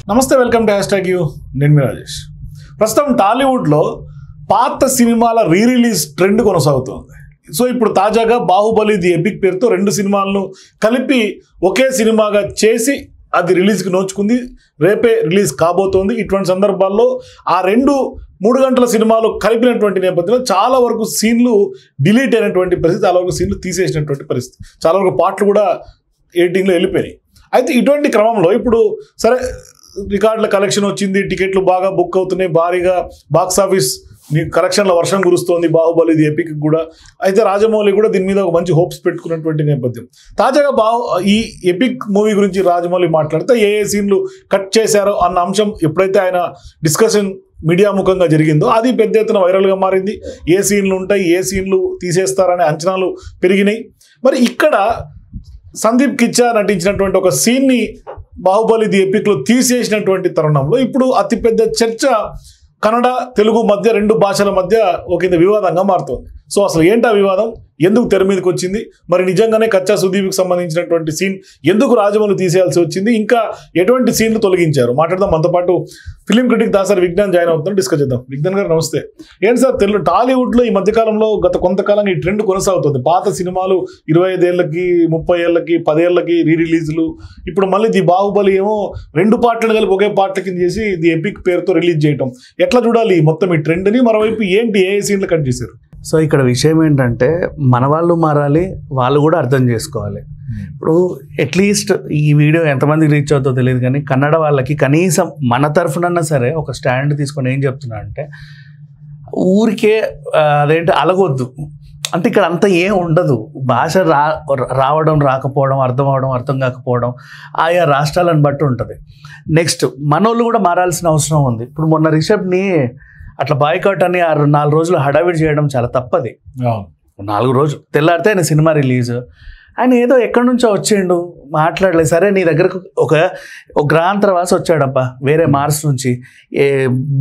నమస్తే, welcome to #you. నేను మీ రాజేష్. ప్రస్తుతం టాలీవుడ్లో పాత సినిమాల రిలీజ్ ట్రెండ్ కొనసాగుతుంది. సో ఇప్పుడు తాజాగా బాహుబలి ది ఎపిక్ పేరుతో 2 సినిమాలను కలిపి ఒకే సినిమాగా చేసి అది రిలీజ్కి నోచుకుంది. రేపే రిలీజ్ కాబోతోంది. ఇటువంటి సందర్భాల్లో ఆ 3 గంటల సినిమాలు కలిపినటువంటి నేపథ్యంలో చాలా వరకు సీన్లు డిలీట్ అయినటువంటి పరిస్థితి, చాలా వరకు సీన్లు తీసేసినటువంటి పరిస్థితి, చాలా వరకు పాటలు కూడా ఎడిటింగ్లో వెళ్ళిపోయినాయి. అయితే ఇటువంటి క్రమంలో ఇప్పుడు సరే రికార్డుల కలెక్షన్ వచ్చింది, టికెట్లు బాగా బుక్ అవుతున్నాయి, భారీగా బాక్స్ ఆఫీస్ కలెక్షన్ల వర్షం కురుస్తోంది బాహుబలి ది ఎపిక్ కూడా. అయితే రాజమౌళి కూడా దీని మీద ఒక మంచి హోప్స్ పెట్టుకున్నటువంటి నేపథ్యం. తాజాగా ఈ ఎపిక్ మూవీ గురించి రాజమౌళి మాట్లాడితే ఏ సీన్లు కట్ చేశారో అన్న అంశం ఎప్పుడైతే ఆయన డిస్కషన్ మీడియా ముఖంగా జరిగిందో అది పెద్ద ఎత్తున వైరల్గా మారింది. ఏ సీన్లు ఉంటాయి, ఏ సీన్లు తీసేస్తారనే అంచనాలు పెరిగినాయి. మరి ఇక్కడ సందీప్ కిచ్చా నటించినటువంటి ఒక సీన్ని బాహుబలి ది ఎపిక్లో తీసేసినటువంటి తరుణంలో ఇప్పుడు అతిపెద్ద చర్చ కన్నడ తెలుగు మధ్య 2 భాషల మధ్య ఒక వివాదంగా మారుతోంది. సో అసలు ఏంటి ఆ వివాదం, ఎందుకు తెర మీదకి వచ్చింది, మరి నిజంగానే కచ్చా సుదీప్కి సంబంధించినటువంటి సీన్ ఎందుకు రాజమౌళి తీసేయాల్సి వచ్చింది, ఇంకా ఎటువంటి సీన్లు తొలగించారు మాట్లాడదాం. మనతో పాటు film critic Dasari Vignan join అవుతున్నాం, డిస్కస్ చేద్దాం. విజ్ఞాన్ గారు నమస్తే. ఏంటి సార్, టాలీవుడ్లో ఈ మధ్యకాలంలో గత కొంతకాలంగా ఈ ట్రెండ్ కొనసాగుతుంది. పాత సినిమాలు 25 ఏళ్ళకి 30 ఏళ్ళకి 10 ఏళ్ళకి రిలీజ్లు. ఇప్పుడు మళ్ళీ ది బాహుబలి ఏమో 2 పార్ట్లు కలిపి ఒకే పార్ట్ల కింద చేసి ది ఎపిక్ పేరుతో రిలీజ్ చేయటం. ఎట్లా చూడాలి మొత్తం ఈ ట్రెండ్ని? మరోవైపు ఏంటి, ఏ సీన్లు కట్ చేశారు? సో ఇక్కడ విషయం ఏంటంటే మన వాళ్ళు మారాలి, వాళ్ళు కూడా అర్థం చేసుకోవాలి. ఇప్పుడు అట్లీస్ట్ ఈ వీడియో ఎంతమందికి రీచ్ అవుతుందో తెలియదు, కానీ కన్నడ వాళ్ళకి కనీసం మన తరఫునన్నా సరే ఒక స్టాండ్ తీసుకొని ఏం చెప్తున్నా అంటే, ఊరికే అదేంటి అలగొద్దు అంటే ఇక్కడ అంత ఏం ఉండదు. భాష రావడం రాకపోవడం, అర్థం అవడం అర్థం కాకపోవడం ఆయా రాష్ట్రాలను బట్టి ఉంటుంది. నెక్స్ట్ మనోళ్ళు కూడా మారాల్సిన అవసరం ఉంది. ఇప్పుడు మొన్న రిషబ్ని అట్లా బాయ్కాట్ అని 4 రోజులు హడావిడి చేయడం చాలా తప్పది. 4 రోజులు తెల్లారితే ఆయన సినిమా రిలీజ్, ఆయన ఏదో ఎక్కడి నుంచో వచ్చిండు, మాట్లాడలేదు. సరే నీ దగ్గరకు ఒక గ్రహాంతరవాసి వచ్చాడబ్బా వేరే మార్స్ నుంచి, ఏ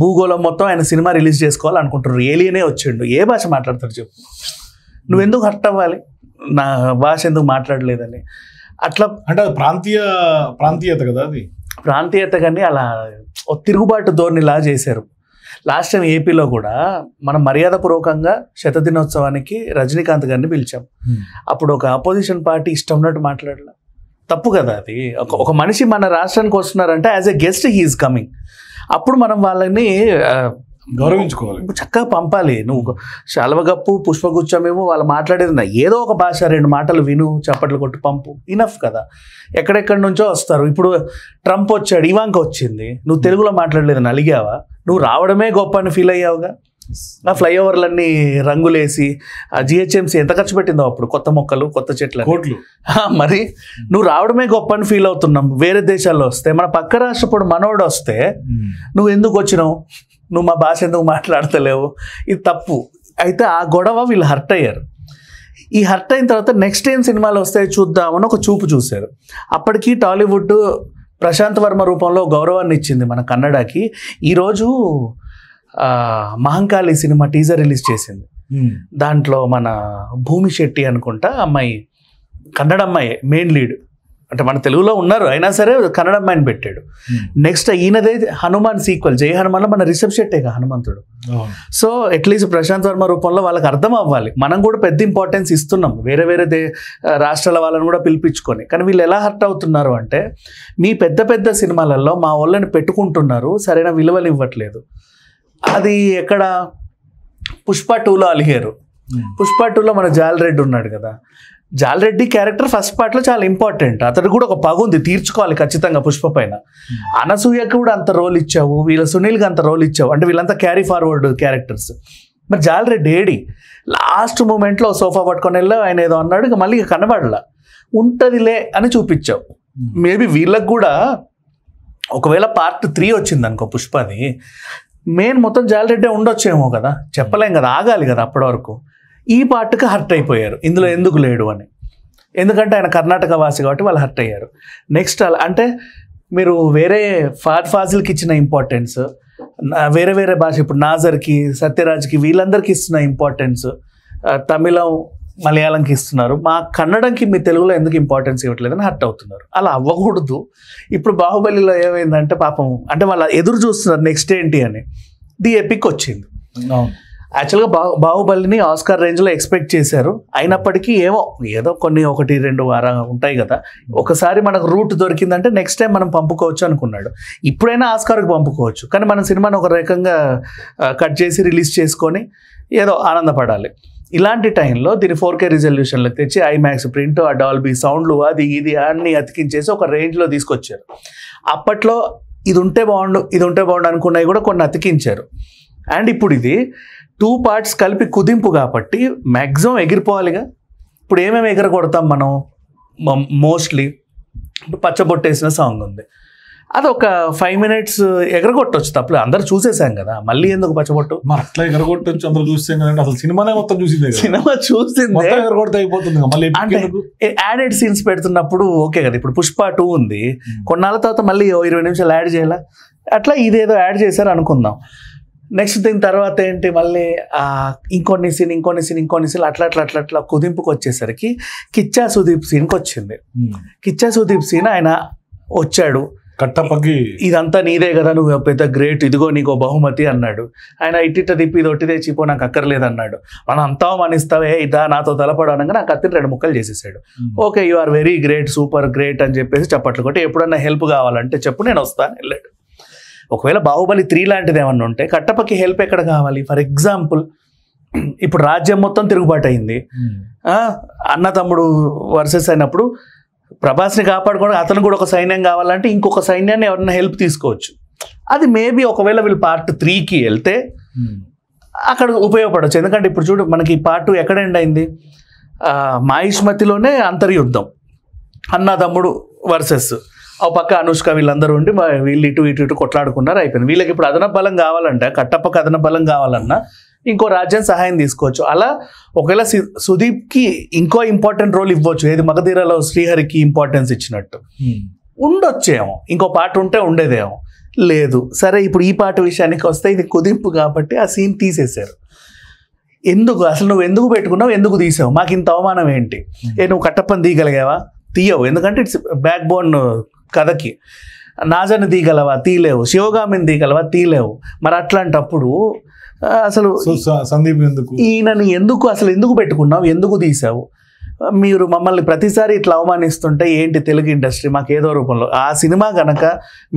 భూగోళం మొత్తం ఆయన సినిమా రిలీజ్ చేసుకోవాలనుకుంటున్నారు, ఏలియనే వచ్చిండు, ఏ భాష మాట్లాడతారు చెప్పు? నువ్వెందుకు హర్ట్ అవ్వాలి నా భాష ఎందుకు మాట్లాడలేదని? అట్లా అంటే అది ప్రాంతీయత కదా, అది ప్రాంతీయత. కానీ అలా తిరుగుబాటు ధోరణిలా చేశారు. లాస్ట్ టైం ఏపీలో కూడా మనం మర్యాదపూర్వకంగా 100వ దినోత్సవానికి రజనీకాంత్ గారిని పిలిచాం. అప్పుడు ఒక అపోజిషన్ పార్టీ ఇష్టం ఉన్నట్టు మాట్లాడలే. తప్పు కదా అది. ఒక మనిషి మన రాష్ట్రానికి వస్తున్నారంటే as a guest he is coming. అప్పుడు మనం వాళ్ళని గౌరవించుకోవాలి, చక్కగా పంపాలి. నువ్వు శాల్వగప్పు పుష్పగుచ్చమేమో వాళ్ళు మాట్లాడేది ఏదో ఒక భాష 2 మాటలు విను, చప్పట్లు కొట్టి పంపు, ఇనఫ్ కదా. ఎక్కడెక్కడి నుంచో వస్తారు. ఇప్పుడు ట్రంప్ వచ్చాడు, ఇవాంక వచ్చింది, నువ్వు తెలుగులో మాట్లాడలేదని అలిగావా? నువ్వు రావడమే గొప్ప అని ఫీల్ అయ్యావుగా. ఆ ఫ్లైఓవర్లన్నీ రంగులేసి ఆ జిహెచ్ఎంసీ ఎంత ఖర్చు పెట్టిందో అప్పుడు, కొత్త మొక్కలు కొత్త చెట్లు కోట్లు. మరి నువ్వు రావడమే గొప్ప అని ఫీల్ అవుతున్నాం. వేరే దేశాల్లో వస్తే, మన పక్క రాష్ట్రప్పుడు మనోడు వస్తే నువ్వు ఎందుకు వచ్చినావు, నువ్వు మా భాష ఎందుకు మాట్లాడతలేవు, ఇది తప్పు. అయితే ఆ గొడవ వీళ్ళు హర్ట్ అయ్యారు. ఈ హర్ట్ అయిన తర్వాత నెక్స్ట్ ఏం సినిమాలు వస్తాయి చూద్దామని ఒక చూపు చూశారు. అప్పటికి టాలీవుడ్ ప్రశాంత్ వర్మ రూపంలో గౌరవాన్ని ఇచ్చింది మన కన్నడకి. ఈరోజు మహంకాళి సినిమా టీజర్ రిలీజ్ చేసింది. దాంట్లో మన భూమి శెట్టి అనుకుంటా అమ్మాయి, కన్నడ అమ్మాయి మెయిన్ లీడ్. అంటే మన తెలుగులో ఉన్నారు అయినా సరే కన్నడ అమ్మాయిని పెట్టాడు. నెక్స్ట్ ఈయనదే హనుమాన్ సీక్వెల్, జై హనుమాన్లో మన రిషబ్ శెట్టేగా హనుమంతుడు. సో అట్లీస్ట్ ప్రశాంత్ వర్మ రూపంలో వాళ్ళకి అర్థం అవ్వాలి. మనం కూడా పెద్ద ఇంపార్టెన్స్ ఇస్తున్నాం వేరే వేరే రాష్ట్రాల వాళ్ళని కూడా పిలిపించుకొని. కానీ వీళ్ళు ఎలా హర్ట్ అవుతున్నారు అంటే, మీ పెద్ద పెద్ద సినిమాలలో మా వాళ్ళని పెట్టుకుంటున్నారు, సరైన విలువలు ఇవ్వట్లేదు. అది ఎక్కడ పుష్ప 2లో అలిగారు. పుష్ప 2లో మన జాలరెడ్డి ఉన్నాడు కదా, జాలరెడ్డి క్యారెక్టర్ ఫస్ట్ పార్ట్లో చాలా ఇంపార్టెంట్. అతడు కూడా ఒక పగ ఉంది, తీర్చుకోవాలి ఖచ్చితంగా పుష్ప పైన. అనసూయకి కూడా అంత రోల్ ఇచ్చావు, వీళ్ళ సునీల్కి అంత రోల్ ఇచ్చావు, అంటే వీళ్ళంతా క్యారీ ఫార్వర్డ్ క్యారెక్టర్స్. మరి జాలరెడ్డి ఏడి? లాస్ట్ మూమెంట్లో సోఫా పట్టుకొని వెళ్ళావు, ఆయన ఏదో అన్నాడు, ఇక మళ్ళీ కనబడలా, ఉంటదిలే అని చూపించావు. మేబీ వీళ్ళకి కూడా ఒకవేళ పార్ట్ 3 వచ్చింది అనుకో పుష్పది, మెయిన్ మొత్తం జాలరెడ్డి ఉండొచ్చేమో కదా, చెప్పలేం కదా, ఆగాలి కదా అప్పటి వరకు. ఈ పార్ట్కి హర్ట్ అయిపోయారు, ఇందులో ఎందుకు లేడు అని. ఎందుకంటే ఆయన కర్ణాటక వాసి కాబట్టి వాళ్ళు హర్ట్ అయ్యారు. నెక్స్ట్ అంటే మీరు వేరే ఫాజిల్కి ఇచ్చిన ఇంపార్టెన్స్, వేరే వేరే భాష ఇప్పుడు నాజర్కి, సత్యరాజ్కి, వీళ్ళందరికీ ఇస్తున్న ఇంపార్టెన్స్, తమిళం మలయాళంకి ఇస్తున్నారు, మా కన్నడంకి మీ తెలుగులో ఎందుకు ఇంపార్టెన్స్ ఇవ్వట్లేదని హర్ట్ అవుతున్నారు. అలా అవ్వకూడదు. ఇప్పుడు బాహుబలిలో ఏమైందంటే పాపం అంటే వాళ్ళ ఎదురు చూస్తున్నారు నెక్స్ట్ ఏంటి అని. ది ఎపిక్ వచ్చింది. యాక్చువల్గా బాహుబలిని ఆస్కార్ రేంజ్లో ఎక్స్పెక్ట్ చేశారు. అయినప్పటికీ ఏదో కొన్ని 1-2 వారాలు ఉంటాయి కదా, ఒకసారి మనకు రూట్ దొరికిందంటే నెక్స్ట్ టైం మనం పంపుకోవచ్చు అనుకున్నాడు. ఇప్పుడైనా ఆస్కార్కి పంపుకోవచ్చు, కానీ మన సినిమాని ఒక రకంగా కట్ చేసి రిలీజ్ చేసుకొని ఏదో ఆనందపడాలి. ఇలాంటి టైంలో దీన్ని 4K రిజల్యూషన్లో తెచ్చి ఐమాక్స్ ప్రింట్, ఆ డాల్బీ సౌండ్లు, అది ఇది అన్ని అతికించేసి ఒక రేంజ్లో తీసుకొచ్చారు. అప్పట్లో ఇది ఉంటే బాగుండు అనుకున్నవి కూడా కొన్ని అతికించారు. అండ్ ఇప్పుడు ఇది 2 parts కలిపి కుదింపు కాబట్టి మ్యాక్సిమం ఎగిరిపోవాలిగా. ఇప్పుడు ఏమేమి ఎగరగొడతాం మనం? మోస్ట్లీ పచ్చబొట్టేసిన సాంగ్ ఉంది, అది ఒక 5 minutes ఎగరగొట్టవచ్చు, తప్పలేదు. అందరు చూసేసాం కదా, మళ్ళీ ఎందుకు పచ్చబొట్టు? మరి అట్లా ఎగరగొట్టచ్చు, అందరూ చూసేసాం కదండి. అసలు సినిమానే మొత్తం చూసిందే, సినిమా చూసిందే ఎగరగొడితే అయిపోతుంది. మళ్ళీ యాడెడ్ సీన్స్ పెడుతున్నప్పుడు ఓకే కదా. ఇప్పుడు పుష్ప 2 ఉంది, కొన్నాళ్ళ తర్వాత మళ్ళీ 20 నిమిషాలు యాడ్ చేయాలా? అట్లా ఇదేదో యాడ్ చేశారు అనుకుందాం. నెక్స్ట్ దీని తర్వాత ఏంటి, మళ్ళీ ఇంకొన్ని సీన్ అట్లా కుదింపుకి వచ్చేసరికి కిచ్చా సుదీప్ సీన్కి వచ్చింది. కిచ్చా సుదీప్ సీన్ ఆయన వచ్చాడు, కట్టప్పకి ఇదంతా నీదే కదా, నువ్వు పెద్ద గ్రేట్, ఇదిగో నీకో బహుమతి అన్నాడు. ఆయన ఇట్టిట్ట తిప్పి ఇది ఒట్టిదే చీపో నాకు అక్కర్లేదు అన్నాడు. మనం అంతా మనిస్తావే, ఇదా నాతో తలపడు అనగా నాకు కత్తిని 2 ముక్కలు చేసేసాడు. Okay, you are very great, super great అని చెప్పేసి చప్పట్లు కొట్టి ఎప్పుడన్నా హెల్ప్ కావాలంటే చెప్పు నేను వస్తాను వెళ్ళాడు. ఒకవేళ బాహుబలి 3 లాంటిది ఏమన్నా ఉంటే కట్టప్పకి హెల్ప్ ఎక్కడ కావాలి? ఫర్ ఎగ్జాంపుల్ ఇప్పుడు రాజ్యం మొత్తం తిరుగుబాటు అయింది, అన్న తమ్ముడు వర్సెస్ అయినప్పుడు ప్రభాస్ని కాపాడుకోవడం అతను కూడా ఒక సైన్యం కావాలంటే ఇంకొక సైన్యాన్ని ఎవరైనా హెల్ప్ తీసుకోవచ్చు. అది మేబీ ఒకవేళ వీళ్ళు Part 3కి వెళ్తే అక్కడ ఉపయోగపడవచ్చు. ఎందుకంటే ఇప్పుడు చూడు, మనకి Part 2 ఎక్కడ ఎండ్ అయింది? మాహిష్మతిలోనే అంతర్యుద్ధం, అన్న తమ్ముడు వర్సెస్, ఆ పక్క అనుష్క వీళ్ళందరూ ఉండి వీళ్ళు ఇటు కొట్లాడుకున్నారు, అయిపోయింది. వీళ్ళకి ఇప్పుడు అదనపు బలం కావాలంటే, కట్టప్పకి అదనపు బలం కావాలన్నా ఇంకో రాజ్యం సహాయం తీసుకోవచ్చు. అలా ఒకవేళ సుదీప్కి ఇంకో ఇంపార్టెంట్ రోల్ ఇవ్వచ్చు, ఏది మగధీరలో శ్రీహరికి ఇంపార్టెన్స్ ఇచ్చినట్టు ఉండొచ్చేమో. ఇంకో పాట ఉంటే ఉండేదేమో, లేదు. సరే, ఇప్పుడు ఈ పాట విషయానికి వస్తే ఇది కుదింపు కాబట్టి ఆ సీన్ తీసేశారు. ఎందుకు అసలు నువ్వు ఎందుకు పెట్టుకున్నావు, ఎందుకు తీసావు? మాకు ఇంత అవమానం ఏంటి? నువ్వు కట్టప్పని తీయగలిగావా? తీయవు, ఎందుకంటే ఇట్స్ బ్యాక్ బోన్ కథకి. నాజాని తీయగలవా? తీయలేవు. శివగామిని తీయగలవా? తీయలేవు. మరి అట్లాంటప్పుడు అసలు సందీప్ ఎందుకు, ఈయనని ఎందుకు పెట్టుకున్నావు, ఎందుకు తీసావు? మీరు మమ్మల్ని ప్రతిసారి ఇట్లా అవమానిస్తుంటే ఏంటి తెలుగు ఇండస్ట్రీ? మాకు ఏదో రూపంలో ఆ సినిమా కనుక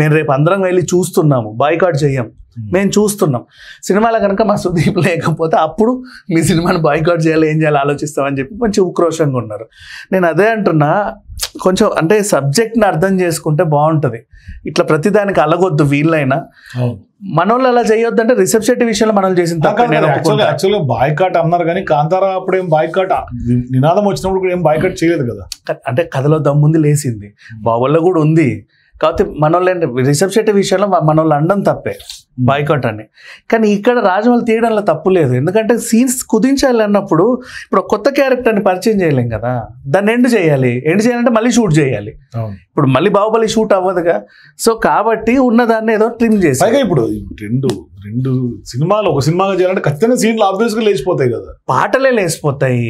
మేము రేపు అందరం వెళ్ళి చూస్తున్నాము, బాయ్కాట్ చెయ్యం, మేము చూస్తున్నాం. సినిమాలో కనుక మా సుదీప్ లేకపోతే అప్పుడు మీ సినిమాని బాయ్కాట్ చేయాలి, ఏం చేయాలి ఆలోచిస్తామని చెప్పి కొంచెం ఉక్రోషంగా ఉన్నారు. నేను అదే అంటున్నా, కొంచెం అంటే సబ్జెక్ట్ని అర్థం చేసుకుంటే బాగుంటుంది. ఇట్లా ప్రతిదానికి అలగొద్దు. వీళ్ళైనా మనోళ్ళు అలా చేయొద్దు. అంటే రిషబ్ శెట్టి విషయంలో మనోళ్ళు చేసిన యాక్చువల్గా బాయ్కాట్ అన్నారు, కానీ కాంతారా అప్పుడు ఏం బాయ్కాట్ నినాదం వచ్చినప్పుడు కూడా ఏం బాయ్కాట్ చేయలేదు కదా. అంటే కథలో దమ్ముంది, లేసింది, బావల్లో కూడా ఉంది. కాకపోతే మనోళ్ళు రిషబ్ శెట్టి విషయంలో మనోళ్ళు అనడం తప్పే బాయ్కాట్ అని. కానీ ఇక్కడ రాజమౌళి తీయడంలో తప్పు లేదు, ఎందుకంటే సీన్స్ కుదించాలి అన్నప్పుడు ఇప్పుడు కొత్త క్యారెక్టర్ని పరిచయం చేయలేం కదా, దాన్ని ఎండ్ చేయాలంటే మళ్ళీ షూట్ చేయాలి. ఇప్పుడు మళ్ళీ బాహుబలి షూట్ అవ్వదుగా. సో కాబట్టి ఉన్నదాన్ని ఏదో ట్రిమ్ చేసి, ఇప్పుడు రెండు సినిమాలు ఒక సినిమాగా చేయాలంటే ఖచ్చితంగా సీన్లు ఆబ్వియస్ గా లేచిపోతాయి కదా, పాటలే లేచిపోతాయి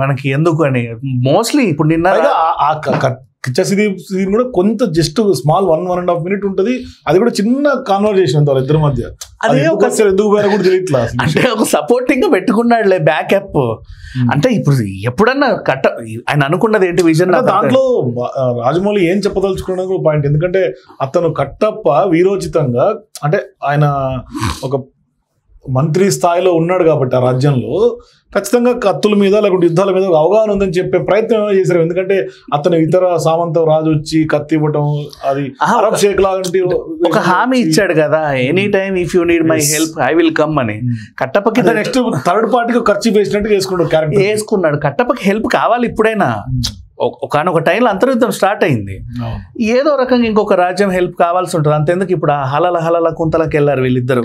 మనకి ఎందుకు అని. మోస్ట్లీ ఇప్పుడు నిన్న కిచ్చా సీన్ కూడా కొంత జస్ట్ స్మాల్ 1.5 minute ఉంటుంది. అది కూడా చిన్న కాన్వర్జేషన్ వాళ్ళ ఇద్దరి మధ్య. ఎందుకు పోయినా కూడా తెలియట్లా. అంటే ఒక సపోర్టింగ్ గా పెట్టుకున్నాడులే బ్యాకప్. అంటే ఇప్పుడు ఎప్పుడన్నా ఆయన అనుకున్నది ఏంటి విజన్, దాంట్లో రాజమౌళి ఏం చెప్పదలుచుకున్నది పాయింట్. ఎందుకంటే అతను కట్టప్ప వీరోచితంగా, అంటే ఆయన ఒక మంత్రి స్థాయిలో ఉన్నాడు కాబట్టి ఆ రాజ్యంలో ఖచ్చితంగా కత్తుల మీద లేకుంటే యుద్ధాల మీద అవగాహన ఉందని చెప్పే ప్రయత్నం చేశారు. ఎందుకంటే అతను ఇతర సామంత రాజు వచ్చి కత్తి ఇవ్వటం, అది అరబ్ షేక్ లాంటి ఒక హామీ ఇచ్చాడు కదా, any time if you need my help I will come అని. కట్టప్పకి నెక్స్ట్ థర్డ్ పార్టీకి ఖర్చు వేసినట్టు వేసుకున్నాడు. కట్టప్పకి హెల్ప్ కావాలి ఇప్పుడైనా. ఒకనొక టైంలో అంతర్యుద్ధం స్టార్ట్ అయింది, ఏదో రకంగా ఇంకొక రాజ్యం హెల్ప్ కావాల్సి ఉంటుంది. అంతెందుకు ఇప్పుడు ఆ హలల కుంతలకు వెళ్ళారు వీళ్ళిద్దరు,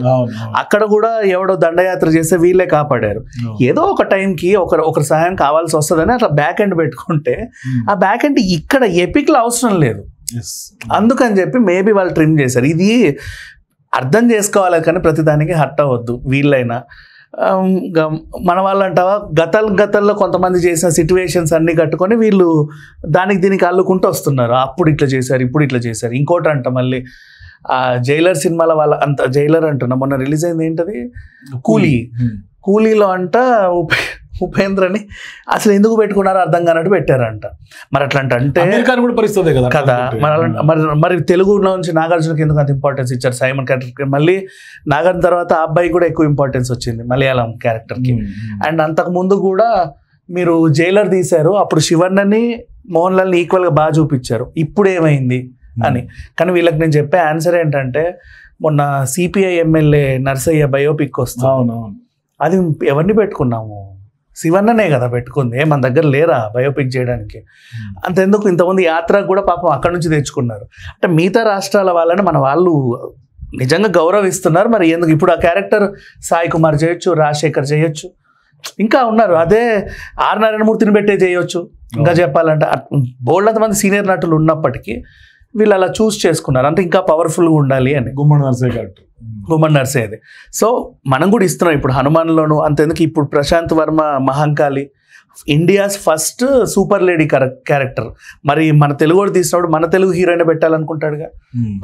అక్కడ కూడా ఎవడో దండయాత్ర చేస్తే వీళ్ళే కాపాడారు. ఏదో ఒక టైంకి ఒకరి సహాయం కావాల్సి వస్తుందని అట్లా బ్యాక్ ఎండ్ పెట్టుకుంటే ఆ బ్యాక్ ఎండ్ ఇక్కడ ఎపిక్లో అవసరం లేదు. అందుకని చెప్పి మేబీ వాళ్ళు ట్రిమ్ చేశారు. ఇది అర్థం చేసుకోవాలి కానీ ప్రతిదానికి హర్ట్ అవ్వద్దు వీళ్ళైనా. మన వాళ్ళు అంటావా గతంలో కొంతమంది చేసిన సిచ్యువేషన్స్ అన్ని కట్టుకొని వీళ్ళు దానికి దీనికి అల్లుకుంటూ వస్తున్నారు. అప్పుడు ఇట్లా చేశారు, ఇప్పుడు ఇట్లా చేశారు. ఇంకోటి అంట మళ్ళీ ఆ జైలర్ సినిమాల వాళ్ళ అంత జైలర్ అంటున్నా, మొన్న రిలీజ్ అయింది ఏంటది కూలీలో అంట ఉపేంద్రని అసలు ఎందుకు పెట్టుకున్నారో అర్థం కానట్టు పెట్టారంట. మరి అట్లా అంటే పరిస్థితి కదా. మరి తెలుగులో నుంచి నాగార్జునకి ఎందుకు అంత ఇంపార్టెన్స్ ఇచ్చారు సైమన్ క్యారెక్టర్కి? మళ్ళీ నాగార్జున తర్వాత ఆ అబ్బాయి కూడా ఎక్కువ ఇంపార్టెన్స్ వచ్చింది మలయాళం క్యారెక్టర్కి. అండ్ అంతకు ముందు కూడా మీరు జైలర్ తీశారు, అప్పుడు శివన్నని మోహన్ లాల్ని ఈక్వల్గా బాగా చూపించారు. ఇప్పుడు ఏమైంది అని. కానీ వీళ్ళకి నేను చెప్పే ఆన్సర్ ఏంటంటే, మొన్న సిపిఐ ఎమ్మెల్యే నర్సయ్య బయోపిక్ వస్తుంది, అది ఎవరిని పెట్టుకున్నాము? శివన్ననే కదా పెట్టుకుంది, మన దగ్గర లేరా బయోపిక్ చేయడానికి? అంతెందుకు ఇంతమంది యాత్ర కూడా పాపం అక్కడ నుంచి తెచ్చుకున్నారు. అంటే మిగతా రాష్ట్రాల వాళ్ళని మన వాళ్ళు నిజంగా గౌరవిస్తున్నారు. మరి ఎందుకు ఇప్పుడు ఆ క్యారెక్టర్ సాయి కుమార్ చేయొచ్చు, రాజశేఖర్ చేయొచ్చు, ఇంకా ఉన్నారు. అదే ఆర్ నారాయణమూర్తిని పెట్టే చేయొచ్చు. ఇంకా చెప్పాలంటే బోల్డ్ అంతమంది సీనియర్ నటులు ఉన్నప్పటికీ వీళ్ళు అలా చూస్ చేసుకున్నారు, అంటే ఇంకా పవర్ఫుల్గా ఉండాలి అని. గుమ్మడి నర్సేది. సో మనం కూడా ఇస్తున్నాం ఇప్పుడు హనుమాన్లోను. అంతెందుకు ఇప్పుడు Prashanth Varma Mahankali India's first super lady character. మరి మన తెలుగు వాడు తీసినప్పుడు మన తెలుగు హీరోయిన్ పెట్టాలనుకుంటాడుగా,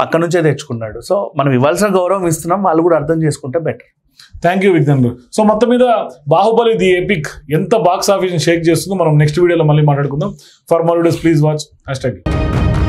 పక్క నుంచే తెచ్చుకున్నాడు. సో మనం ఇవ్వాల్సిన గౌరవం ఇస్తున్నాం, వాళ్ళు కూడా అర్థం చేసుకుంటే బెటర్. థ్యాంక్ యూ విజ్ఞాన్ గారు. సో మొత్తం మీద బాహుబలి ది ఎపిక్ ఎంత బాక్స్ ఆఫీస్ షేక్ చేస్తుందో మనం నెక్స్ట్ వీడియోలో మళ్ళీ మాట్లాడుకుందాం. For more videos please watch #.